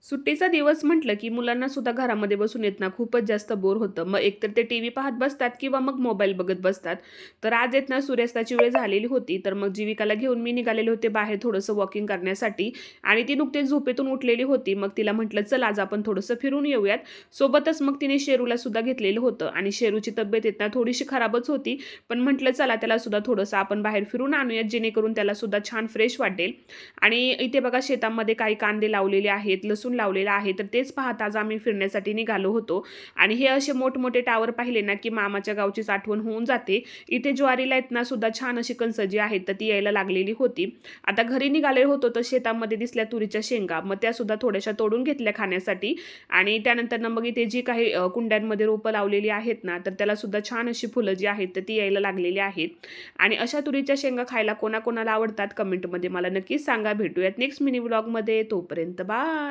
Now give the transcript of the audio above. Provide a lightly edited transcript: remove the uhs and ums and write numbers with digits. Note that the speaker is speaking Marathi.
सुट्टीचा दिवस म्हटलं, की मुलांना सुद्धा घरामध्ये बसून आहेत ना, खूपच जास्त बोर होतं. मग एकतर ते टीव्ही पाहत बसतात किंवा मग मोबाईल बघत बसतात. तर आज आहेत ना, सूर्यास्ताची वेळ झालेली होती. तर मग जीविकाला घेऊन मी निघालेले होते बाहेर थोडंसं वॉकिंग करण्यासाठी आणि ती नुकतीच झोपेतून उठलेली होती. मग तिला म्हटलं, "चल आज आपण थोडंसं फिरून येऊयात." सोबतच मग तिने शेरूला सुद्धा घेतलेलं होतं आणि शेरूची तब्येत आहेत ना, थोडीशी खराबच होती. पण म्हटलं, "चला त्याला सुद्धा थोडंसं आपण बाहेर फिरून आणूयात, जेणेकरून त्याला सुद्धा छान फ्रेश वाटेल." आणि इथे बघा शेतामध्ये काही कांदे लावलेले आहेत, लसूण लावलेला आहे. तर तेच पाहत आज आम्ही फिरण्यासाठी निघालो होतो आणि हे असे मोठमोठे टावर पाहिले ना, की मामाच्या गावचीच आठवण होऊन जाते. इथे ज्वारीला आहेत ना सुद्धा छान अशी कणसं जी आहेत, तर ती यायला लागलेली होती. आता घरी निघाले होतो, तर शेतामध्ये दिसल्या तुरीच्या शेंगा. मग त्यासुद्धा थोड्याशा तोडून घेतल्या खाण्यासाठी आणि त्यानंतरनं मग इथे जी काही कुंड्यांमध्ये रोपं लावलेली आहेत ना, तर त्याला सुद्धा छान अशी फुलं जी आहेत, तर ती यायला लागलेली आहेत. आणि अशा तुरीच्या शेंगा खायला कोणाकोणाला आवडतात कमेंटमध्ये मला नक्कीच सांगा. भेटूयात नेक्स्ट मिनी व्लॉगमध्ये. तोपर्यंत बाय.